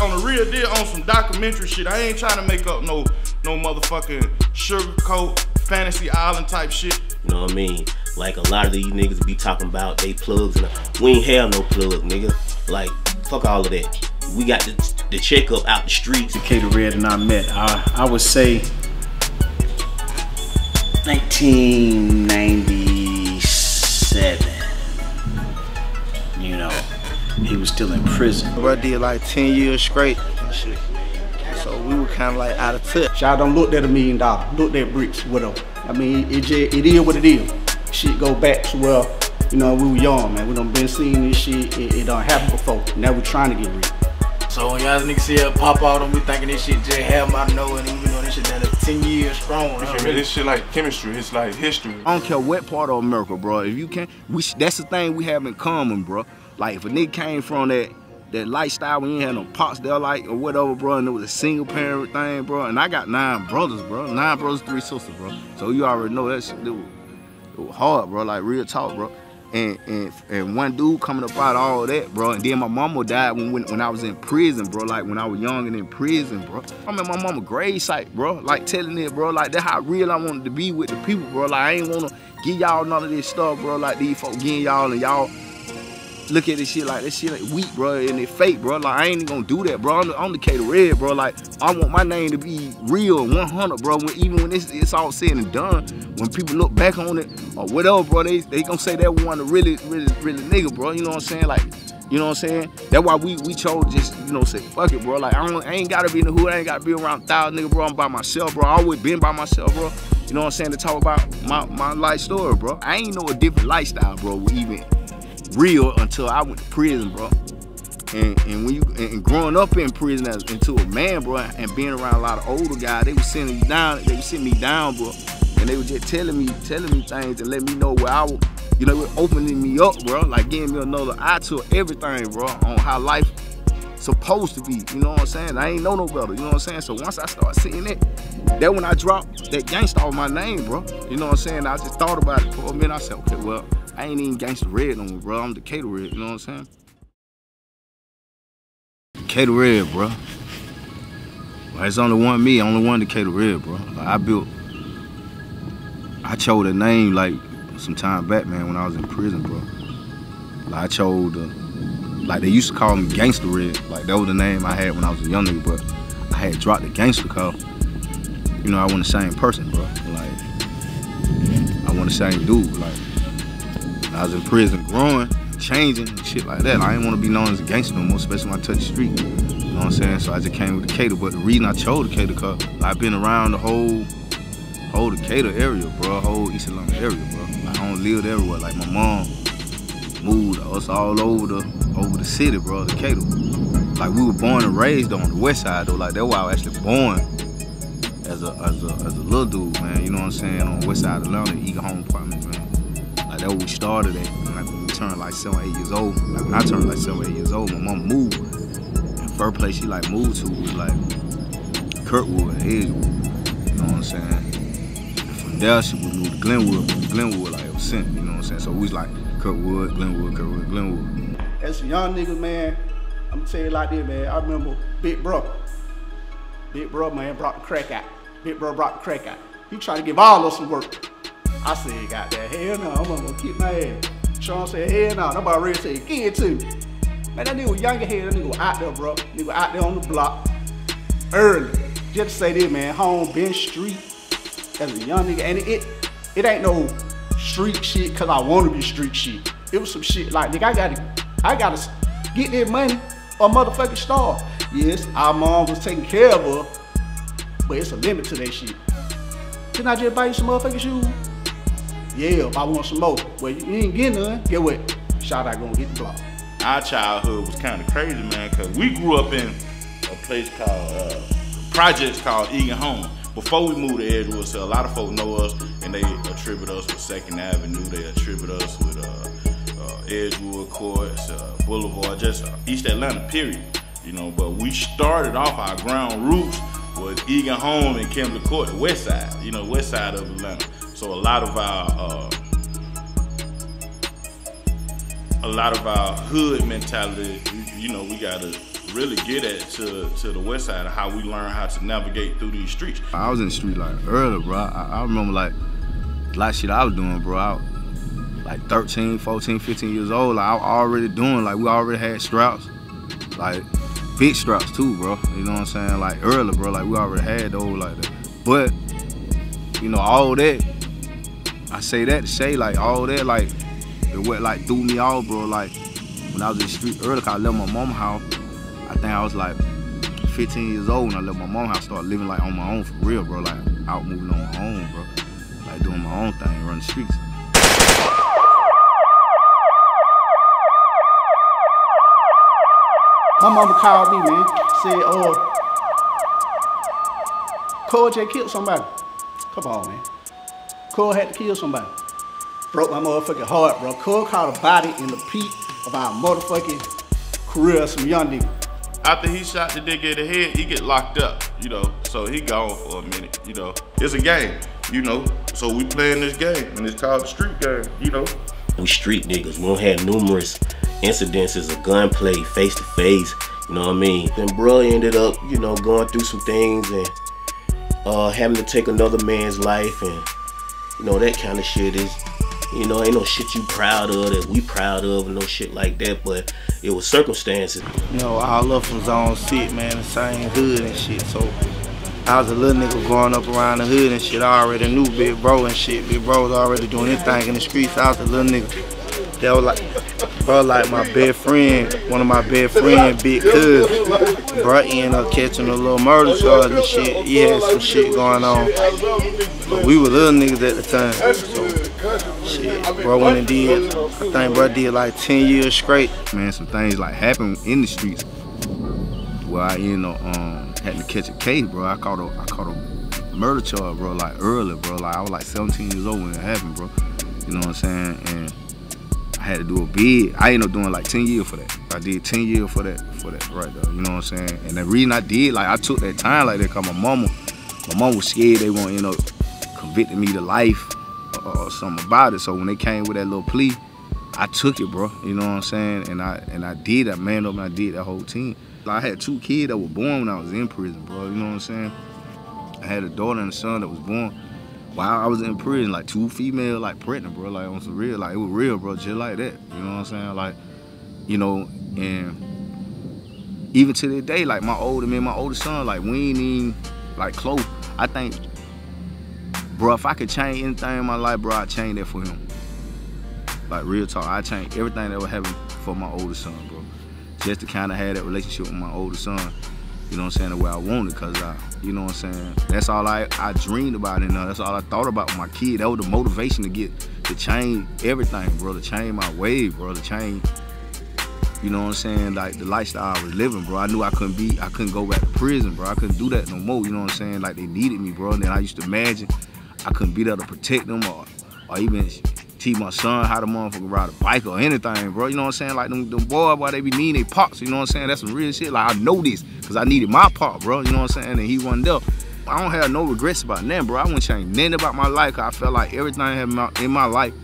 On the real deal, on some documentary shit, I ain't trying to make up no motherfucking sugarcoat, fantasy island type shit. You know what I mean? Like a lot of these niggas be talking about they plugs, and we ain't have no plug, nigga. Like, fuck all of that. We got the checkup out the streets. Decatur Red and I met, I would say 1997. You know, he was still in prison. Bro did like 10 years straight and shit. So we were kind of like out of touch. Y'all don't look at $1 million, look at bricks, whatever. I mean, it is what it is. Shit go back to where, you know, we were young, man. We done been seeing this shit, it done happened before. Now we trying to get rich. So when y'all niggas see it pop out on me thinking this shit just have my know, and even though this shit done 10 years strong. This shit like chemistry, it's like history. I don't care what part of America, bro. If you can, that's the thing we have in common, bro. Like if a nigga came from that lifestyle, we ain't had no pops there, like, or whatever, bro, and it was a single parent thing, bro. And I got 9 brothers, bro. 9 brothers, 3 sisters, bro. So you already know that shit, it was hard, bro, like real talk, bro. And one dude coming up out of all that, bro. And then my mama died when I was in prison, bro. Like when I was young and in prison, bro. I'm at my mama grave site, bro. Like telling it, bro. Like that's how real I wanted to be with the people, bro. Like I ain't wanna give y'all none of this stuff, bro. Like these folks getting y'all and y'all look at this shit like weak, bro, and it fake, bro. Like I ain't even gonna do that, bro. I'm Decatur Red, bro. Like I want my name to be real, 100, bro. Even when it's all said and done, when people look back on it or whatever, bro, they gonna say that one of really nigga, bro. You know what I'm saying? Like, you know what I'm saying? That's why we chose just, you know, say fuck it, bro. Like I ain't gotta be in the hood. I ain't gotta be around 1,000 niggas, bro. I'm by myself, bro. I always been by myself, bro. You know what I'm saying? To talk about my life story, bro. I ain't know a different lifestyle, bro. Even real until I went to prison, bro. And when you growing up in prison into a man, bro, and being around a lot of older guys, they was sending you down. They was sitting me down, bro, and they was just telling me things and letting me know where I was. You know, opening me up, bro, like giving me another eye to everything, bro, on how life supposed to be. You know what I'm saying? I ain't know no better. You know what I'm saying? So once I started seeing it, that when I dropped that gangsta off my name, bro. You know what I'm saying? I just thought about it for a minute. I said, okay, well, I ain't even Gangsta Red no more, bro. I'm Decatur Red, you know what I'm saying? Decatur Red, bro. Well, it's only one me, only one Decatur Red, bro. Like, I chose that name like some time back, man, when I was in prison, bro. Like I chose like they used to call me Gangsta Red. Like that was the name I had when I was a young nigga, but I had dropped the gangster call. You know, I wasn't the same person, bro. Like, I wasn't the same dude, like. I was in prison growing, changing, and shit like that. I didn't want to be known as a gangster no more, especially when I touched the street. You know what I'm saying? So I just came with Decatur. But the reason I chose Decatur, cause I've been around the whole Decatur area, bro, whole East Atlanta area, bro. Like, I don't live everywhere. Like my mom moved us all over the city, bro, Decatur. Like we were born and raised on the west side though. Like that's why I was actually born as a little dude, man. You know what I'm saying? On the west side of Atlanta, Eagle Home Apartments, man. Like that we started at, like when we turned like 7 or 8 years old. Like when I turned like 7 or 8 years old, my mom moved. And first place she like moved to was like Kirkwood and Edgewood. You know what I'm saying? And from there she would move to Glenwood. From Glenwood like it was sent, you know what I'm saying? So we was like Kirkwood, Glenwood, Glenwood. As a young nigga, man, I'm gonna tell you like this, man. I remember Big Bro, man, brought the crack out. Big Bro brought the crack out. He tried to give all of us some work. I said, got that, hell no, I'm gonna kick my ass. Sean said, hell no, nobody ready to say, give it to me. Man, that nigga was young as hell, that nigga was out there, bro. Nigga out there on the block, early. Just to say this, man, home, been street, as a young nigga, and it ain't no street shit cause I wanna be street shit. It was some shit like, nigga, I gotta get that money or motherfucking starve. Yes, our mom was taking care of her, but it's a limit to that shit. Can I just buy you some motherfucking shoes? Yeah, if I want some more. Well, you ain't getting none. Get what? Shout out gonna get the block. Our childhood was kind of crazy, man, because we grew up in a place called, projects called Eagle Home. Before we moved to Edgewood, so a lot of folks know us and they attribute us with 2nd Avenue. They attribute us with Edgewood Courts, Boulevard, just East Atlanta, period. You know, but we started off our ground roots was Egan Home and Kimberly Court, the west side, you know, west side of Atlanta. So a lot of our hood mentality, you know, we gotta really get at to the west side of how we learn how to navigate through these streets. I was in the street like early, bro. I remember like a lot of shit I was doing, bro. I was like 13, 14, 15 years old. Like, I was already doing, like, we already had straps, like big straps too, bro. You know what I'm saying? Like early, bro. Like we already had those like that. But you know, all that, I say that to say like all that, like it went like threw me off, bro. Like when I was in the street early, 'cause I left my mama's house. I think I was like 15 years old when I left my mom's house, started living like on my own for real, bro. Like out moving on my own, bro. Like doing my own thing, running the streets. My mama called me, man. Said, Cole just killed somebody. Come on, man. Cole had to kill somebody. Broke my motherfucking heart, bro. Cole caught a body in the peak of our motherfucking career of some young nigga. After he shot the nigga in the head, he get locked up, you know, so he gone for a minute, you know. It's a game, you know, so we playing this game, and it's called the street game, you know. We street niggas. We don't have numerous incidences of gunplay face to face, you know what I mean? Then bro ended up, you know, going through some things and having to take another man's life, and you know, that kind of shit is, you know, ain't no shit you proud of that we proud of and no shit like that, but it was circumstances. You know, all of them was on shit, man, the same hood and shit, so I was a little nigga growing up around the hood and shit. I already knew Big Bro and shit. Big Bro was already doing his thing in the streets. I was a little nigga. That was like, bro, like my best friend, one of my best friends, Big Cuz. Bro ended up catching a little murder charge and shit. He had some shit going on. But we were little niggas at the time. So, shit, bro went and did, I think bro did like 10 years straight. Man, some things like happened in the streets where I ended up had to catch a case, bro. I caught a murder charge, bro, like early, bro. Like I was like 17 years old when it happened, bro. You know what I'm saying? And I had to do a bid. I ended up doing like 10 years for that. I did 10 years for that right there. You know what I'm saying? And the reason I did, like I took that time like that, cause my mama was scared they won't, you know, convicting me to life or something about it. So when they came with that little plea, I took it, bro. You know what I'm saying? And I did that, man up, and I did that whole team. I had 2 kids that were born when I was in prison, bro. You know what I'm saying? I had a daughter and a son that was born while I was in prison, like 2 female, like pregnant, bro. Like on some real, like it was real, bro, just like that. You know what I'm saying? Like, you know, and even to this day, like my older son, like we ain't even like close. I think, bro, if I could change anything in my life, bro, I'd change that for him. Like real talk, I changed everything that was happening for my older son, bro. Just to kind of have that relationship with my older son, you know what I'm saying, the way I wanted, cause you know what I'm saying, that's all I dreamed about, and that's all I thought about with my kid. That was the motivation to change everything, bro, to change my way, bro, to change, you know what I'm saying, like the lifestyle I was living, bro. I knew I couldn't go back to prison, bro. I couldn't do that no more, you know what I'm saying, like they needed me, bro. And then I used to imagine I couldn't be there to protect them or even teach my son how to motherfucking ride a bike or anything, bro. You know what I'm saying? Like them boys, why they be needing their pops, you know what I'm saying? That's some real shit. Like I know this, cause I needed my pop, bro. You know what I'm saying? And he wasn't there. I don't have no regrets about nothing, bro. I wouldn't change nothing about my life, cause I felt like everything in my life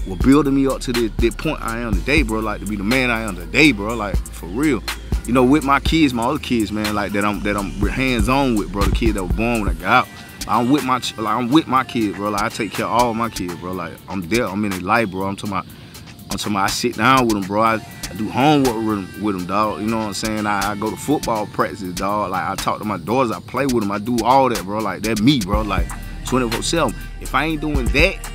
was building me up to the point I am today, bro. Like to be the man I am today, bro. Like for real. You know, with my kids, my other kids, man, like that I'm hands-on with, bro. The kids that were born when I got out. I'm with my kids, bro. Like I take care of all my kids, bro. Like I'm there, I'm in their life, bro. I'm talking about I sit down with them, bro. I do homework with them, dog. You know what I'm saying? I go to football practice, dog. Like I talk to my daughters, I play with them, I do all that, bro. Like that's me, bro. Like 24/7. If I ain't doing that,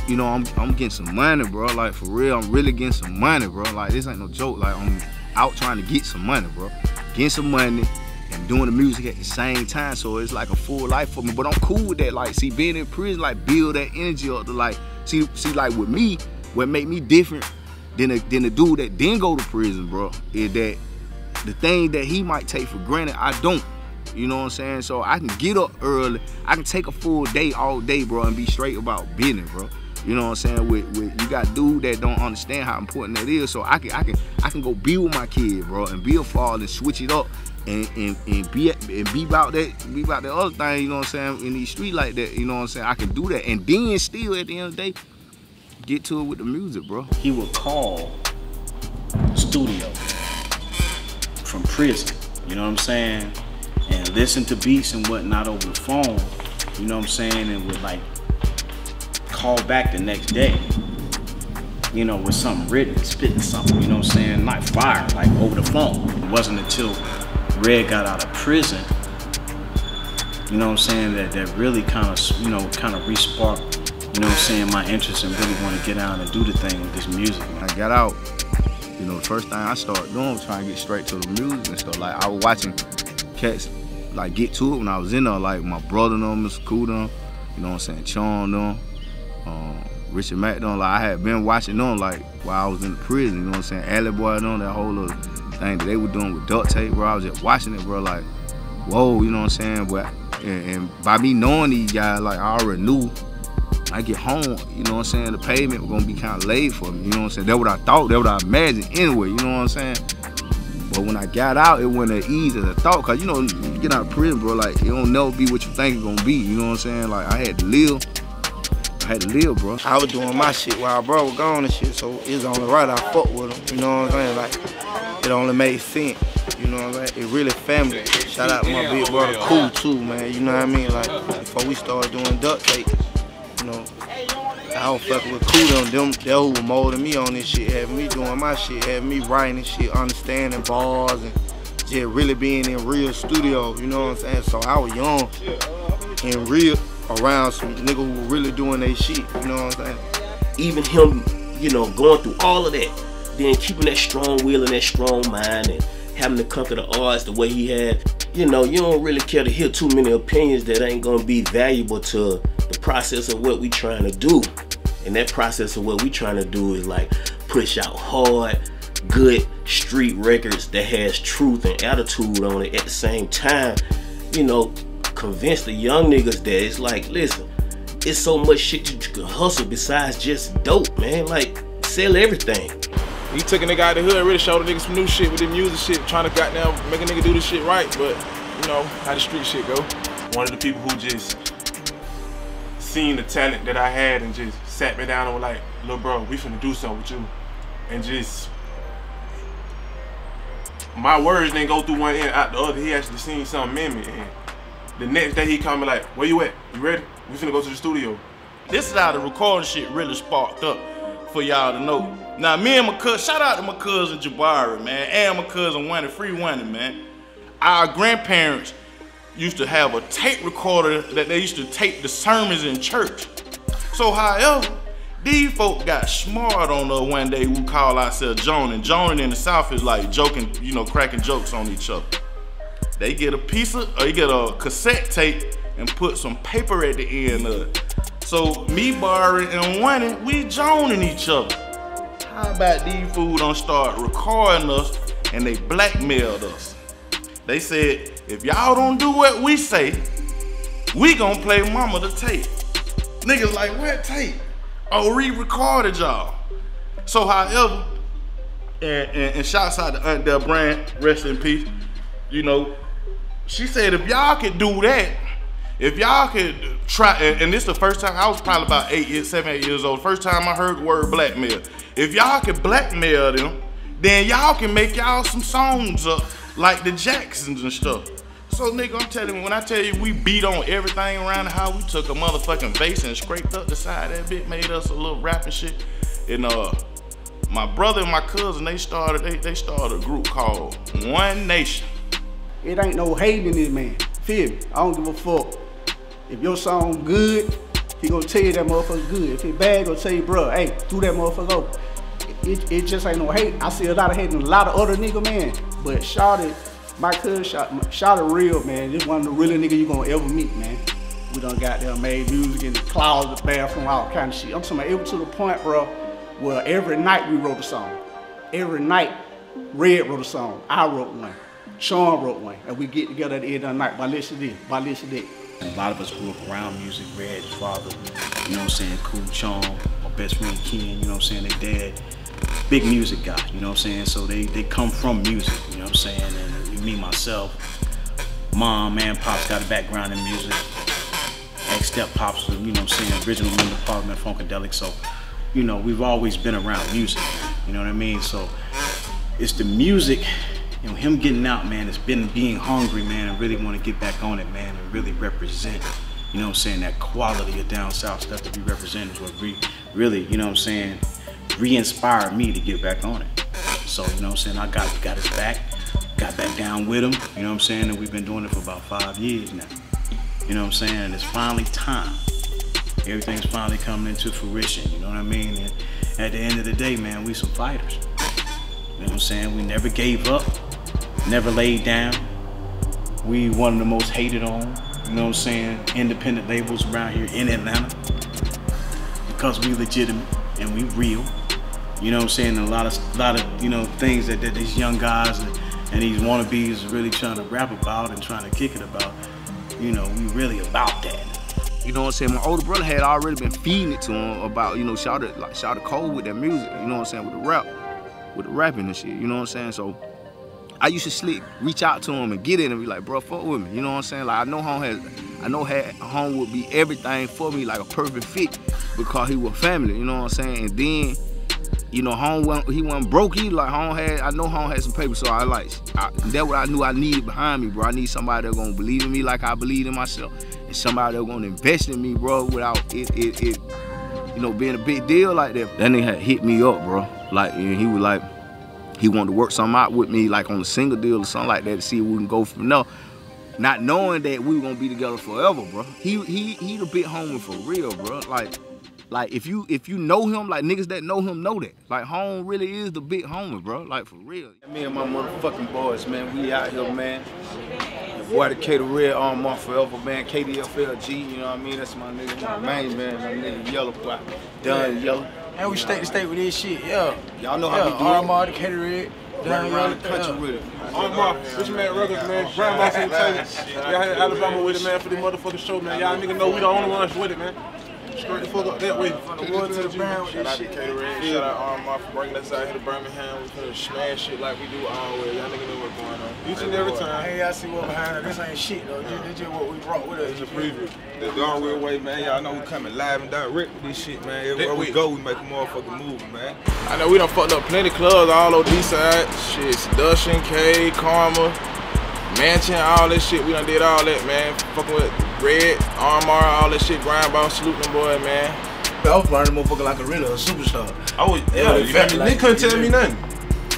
you know, I'm getting some money, bro. Like for real, I'm really getting some money, bro. Like this ain't no joke. Like I'm out trying to get some money, bro. Getting some money and doing the music at the same time, so it's like a full life for me. But I'm cool with that. Like, see, being in prison, like, build that energy up to like, see, like with me, what make me different than the dude that didn't go to prison, bro, is that the thing that he might take for granted, I don't. You know what I'm saying? So I can get up early, I can take a full day all day, bro, and be straight about business, bro. You know what I'm saying? With you got dudes that don't understand how important that is. So I can go be with my kid, bro, and be a father and switch it up and be about that other thing, you know what I'm saying, in these streets like that, you know what I'm saying. I can do that, and then still at the end of the day, get to it with the music, bro. He would call studio from prison, you know what I'm saying, and listen to beats and whatnot over the phone, you know what I'm saying, and would like call back the next day, you know, with something written, spitting something, you know what I'm saying, like fire, like over the phone. It wasn't until Red got out of prison, you know what I'm saying, that really kind of re-sparked, you know what I'm saying, my interest and really want to get out and do the thing with this music. When I got out, you know, the first thing I started doing was trying to get straight to the music and stuff. Like, I was watching cats like get to it when I was in there, like my brother them, Mr. Cool them, you know what I'm saying, Chon them, Richard Mack them. Like, I had been watching them like while I was in the prison, you know what I'm saying, Alley Boy them, that whole little thing that they were doing with duct tape, bro. I was just watching it, bro, like, whoa, you know what I'm saying. But and by me knowing these guys, like, I already knew I get home, you know what I'm saying, the pavement was gonna be kind of laid for me, you know what I'm saying. That's what I thought, that's what I imagined anyway, you know what I'm saying. But when I got out, it wasn't as easy as I thought, cause you know, you get out of prison, bro, like, it don't never be what you think it's gonna be, you know what I'm saying. Like, I had to live, bro. I was doing my shit while bro was gone and shit, so it's only right I fuck with him, you know what I'm saying. Like, it only made sense, you know what I'm saying. It really family. Shout out to my big brother Cool too, man, you know what I mean. Like, before we started doing duct tape, you know, I was fucking with Cool them they who were molding me on this shit, having me doing my shit, having me writing and shit, understanding bars, and just really being in real studio, you know what I'm saying. So I was young and real around some niggas who were really doing their shit, you know what I'm saying. Even him, you know, going through all of that, then keeping that strong will and that strong mind and having to conquer the odds the way he had, you know, you don't really care to hear too many opinions that ain't gonna be valuable to the process of what we trying to do. And that process of what we trying to do is like push out hard, good street records that has truth and attitude on it. At the same time, you know, convince the young niggas that it's like, listen, it's so much shit you can hustle besides just dope, man. Like, sell everything. He took a nigga out of the hood, really showed a nigga some new shit with the music shit, trying to goddamn make a nigga do this shit right, but you know how the street shit go. One of the people who just seen the talent that I had and just sat me down and was like, little bro, we finna do something with you. And just, my words didn't go through one ear out the other. He actually seen something in me. And the next day he come me like, where you at? You ready? We finna go to the studio. This is how the recording shit really sparked up for y'all to know. Now, me and my cousin, shout out to my cousin Jabari, man, and my cousin Wayne, Free Wayne, man. Our grandparents used to have a tape recorder that they used to tape the sermons in church. So, however, these folk got smart on us one day. We call ourselves joning. Joning in the South is like joking, you know, cracking jokes on each other. They get a piece of, or they get a cassette tape and put some paper at the end of it. So me, Barry, and Wayne, we joning each other. How about these fools don't start recording us and they blackmailed us? They said, if y'all don't do what we say, we gonna play mama the tape. Niggas like, what tape? Oh, re-recorded y'all. So however, and shouts out to Aunt Del Brand, rest in peace, you know, she said if y'all could do that, if y'all could try, and this is the first time, I was probably about 7, 8 years old, first time I heard the word blackmail. If y'all could blackmail them, then y'all can make y'all some songs up like the Jacksons and stuff. So nigga, I'm telling you, when I tell you we beat on everything around the house, we took a motherfucking bass and scraped up the side of that bit, made us a little rapping shit. And my brother and my cousin, they started a group called One Nation. It ain't no hate in this man, feel me? I don't give a fuck. If your song good, he gonna tell you that motherfucker good. If it bad, he'll tell you, bro, hey, do that motherfucker over. It just ain't no hate. I see a lot of hate in a lot of other nigga, man. But Shawty, my cousin, Shawty real, man. This one of the realest nigga you gonna ever meet, man. We done got there, made music in the closet, bathroom, all kind of shit. I'm talking about it was to the point, bro, where every night we wrote a song. Every night, Red wrote a song. I wrote one. Sean wrote one. And we get together at the end of the night. By listen to this, by listen to that. And a lot of us grew up around music. Red's father, you know what I'm saying, Cool Chong, my best friend Ken, you know what I'm saying, their dad, big music guy, you know what I'm saying, so they come from music, you know what I'm saying, and you me, myself, mom, man, pops got a background in music. Ex-step pops, you know what I'm saying, original member of Parliament, Funkadelic. So, you know, we've always been around music. You know what I mean? So it's the music, you know, him getting out, man, it's been being hungry, man, and really want to get back on it, man, and really represent, you know what I'm saying, that quality of down south stuff that we represent is what really, you know what I'm saying, re-inspired me to get back on it. So, you know what I'm saying, I got his back, got back down with him, you know what I'm saying, and we've been doing it for about 5 years now. You know what I'm saying, and it's finally time. Everything's finally coming into fruition, you know what I mean? And at the end of the day, man, we some fighters. You know what I'm saying? We never gave up, never laid down. We one of the most hated on, you know what I'm saying, independent labels around here in Atlanta. Because we legitimate and we real. You know what I'm saying? And a lot of you know, things that these young guys and these wannabes are really trying to rap about and trying to kick it about. You know, we really about that. You know what I'm saying? My older brother had already been feeding it to him about, you know, shout it cold with that music, you know what I'm saying, with the rapping and shit, you know what I'm saying? So I used to reach out to him and get in and be like, bro, fuck with me, you know what I'm saying? Like, I know home would be everything for me, like a perfect fit, because he was family, you know what I'm saying? And then, you know, he wasn't broke either. Like, I know home had some paper, so that's what I knew I needed behind me, bro. I need somebody that's gonna believe in me like I believe in myself, and somebody that's gonna invest in me, bro, without it you know, being a big deal like that. That nigga had hit me up, bro. Like, and he was like, he wanted to work something out with me, like on a single deal or something like that, to see if we can go from there. Not knowing that we were gonna be together forever, bro. He the big homie for real, bro. Like if you know him, like niggas that know him know that. Like, home really is the big homie, bro. Like, for real. Me and my motherfucking boys, man, we out here, man. Your boy Decatur Red Armor forever, man. KDFLG, you know what I mean? That's my nigga, my main man, my nigga Yellow boy. Done Yellow. And we state to state with this shit, yeah. Y'all know how we do it. Armor, Decatur Red. Right around the country with it. Armor, Rich Man Records, man. Grandma St. Taylor. Y'all had Alabama with it, man, for this motherfucking show, man. Y'all niggas know we the only ones with it, man. Straight the fuck up that way. From the wood to the ground with this shit. Shout out to Decatur, shout out Armor for bringing us out here to Birmingham. We finna smash shit like we do always. Y'all niggas know what's going on. Each and every time. Hey, y'all see what behind it. This ain't shit though. This just what we brought with us. It's a preview. The Gone Real Way, man. Y'all know we coming live and direct with this shit, man. Everywhere we go, we make a motherfucking move, man. I know we done fucked up plenty clubs all over the east side. Shit, Seduction, K, Karma, Mansion, all that shit. We done did all that, man. Fucking with Red, Armor, all that shit. Grindbound, salute them boy, man. I was running a motherfucker like a real superstar. Oh, yeah, you couldn't tell me nothing.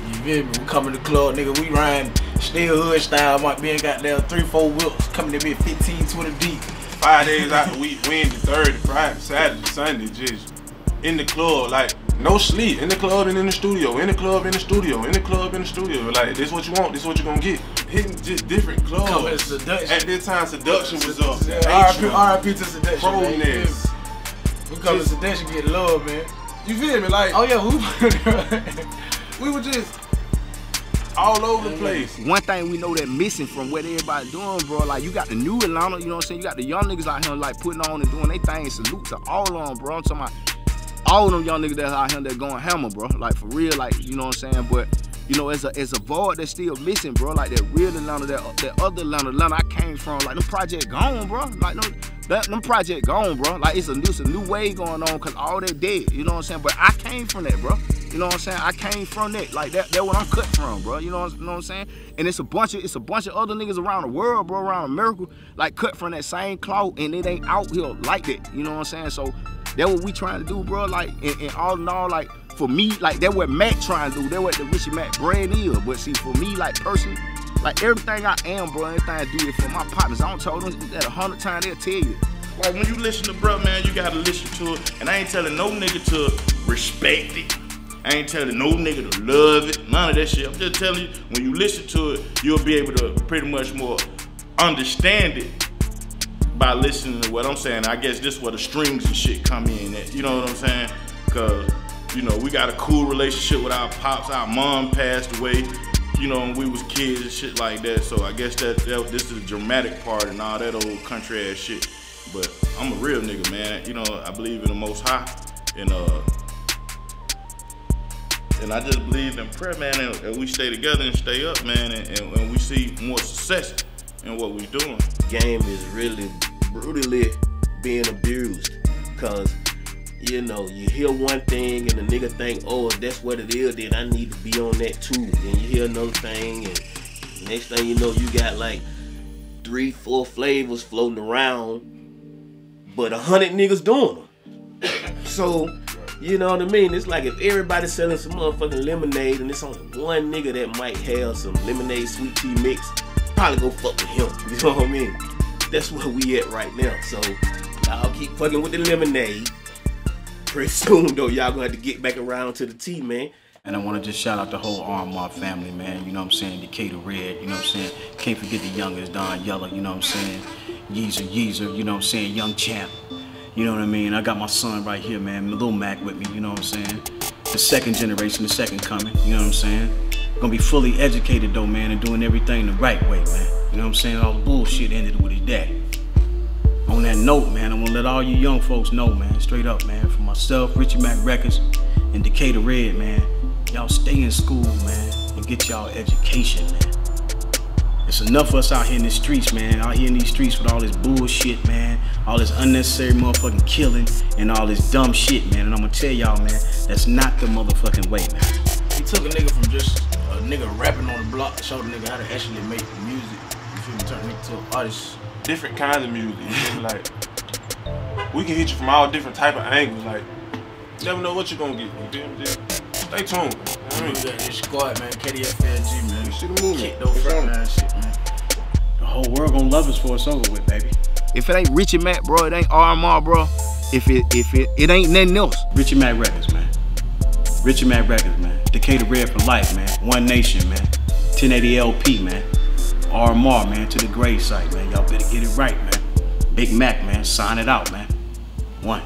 You feel me? We come in the club, nigga, we riding still hood style, might be in goddamn 3-4 whips, coming to be 15, 20 deep. 5 days out the week, Wednesday, Thursday, Friday, Saturday, Sunday, just in the club, like, no sleep, in the club and in the studio, in the club, in the studio, in the club, in the studio. Like, this what you want, this what you gonna get. Hitting just different clubs. At this time, Seduction was up. RIP to Seduction, Proness. We call it Seduction, get love, man. You feel me? Like, oh yeah, we were just all over the place. One thing we know that missing from what everybody doing, bro, like, you got the new Atlanta, you know what I'm saying? You got the young niggas out here, like, putting on and doing their thing. Salute to all of them, bro. I'm talking about all of them young niggas that's out here that going hammer, bro. Like, for real, like, you know what I'm saying? But, you know, it's a void that's still missing, bro. Like, that real Atlanta, that other Atlanta I came from. Like, them project gone, bro. Like, them project gone, bro. Like, it's a new wave going on, because all that dead, you know what I'm saying? But I came from that, bro. You know what I'm saying? I came from that. Like, that's what I'm cut from, bro. You know what I'm saying? And it's a bunch of other niggas around the world, bro, around America, like, cut from that same cloth, and it ain't out here like that. You know what I'm saying? So that's what we trying to do, bro. Like, and all in all, like, for me, like, that's what Matt trying to do. That's what the Richie Matt brand is. But see, for me, like, personally, like, everything I am, bro, everything I do is for my partners. I don't tell them that 100 times, they'll tell you. Like, when you listen to bruh, man, you gotta listen to it. And I ain't telling no nigga to respect it. I ain't telling no nigga to love it. None of that shit. I'm just telling you, when you listen to it, you'll be able to pretty much more understand it by listening to what I'm saying. I guess this is where the strings and shit come in at. You know what I'm saying? Cause, you know, we got a cool relationship with our pops. Our mom passed away, you know, when we was kids and shit like that. So I guess this is the dramatic part and all that old country ass shit. But I'm a real nigga, man. You know, I believe in the Most High, and I just believe in prayer, man. And we stay together and stay up, man. And we see more success in what we're doing. Game is really brutally being abused, cause you know, you hear one thing and the nigga think, oh, if that's what it is, then I need to be on that too. Then you hear another thing, and next thing you know, you got like 3-4 flavors floating around, but 100 niggas doing them. So, you know what I mean? It's like if everybody's selling some motherfucking lemonade and it's only one nigga that might have some lemonade sweet tea mix, probably go fuck with him. You know what I mean? That's where we at right now. So, y'all keep fucking with the lemonade. Pretty soon, though, y'all gonna have to get back around to the tea, man. And I want to just shout out the whole RMR family, man. You know what I'm saying? Decatur Red, you know what I'm saying? Can't forget the youngest, Don Yellow, you know what I'm saying? Yeezer, you know what I'm saying? Young Champ, you know what I mean? I got my son right here, man. Lil Mac with me, you know what I'm saying? The second generation, the second coming, you know what I'm saying? Gonna be fully educated, though, man, and doing everything the right way, man. You know what I'm saying? All the bullshit ended with his dad. On that note, man, I want to let all you young folks know, man, straight up, man, for myself, Richie Mac Records, and Decatur Red, man, y'all stay in school, man, and get y'all education, man. It's enough of us out here in the streets, man, out here in these streets with all this bullshit, man, all this unnecessary motherfucking killing, and all this dumb shit, man, and I'm gonna tell y'all, man, that's not the motherfucking way, man. He took a nigga from just a nigga rapping on the block to show the nigga how to actually make music. You feel me? Turn a nigga to an artist. Different kinds of music, you feel me? Like, we can hit you from all different type of angles. Like, you never know what you're gonna get. You feel me? Just stay tuned. I mean, this squad, man, KDFLG, man. You see the movie. Kick those front man shit, man. The whole world gonna love us for it's over with, baby. If it ain't Richie Mac, bro, it ain't RMR, bro. If it ain't nothing else. Richie Mac Records, man. Richie Mac Records, man. Decatur Red for life, man. One Nation, man. 1080 LP, man. RMR, man, to the grave site, man. Y'all better get it right, man. Big Mac, man. Sign it out, man. One.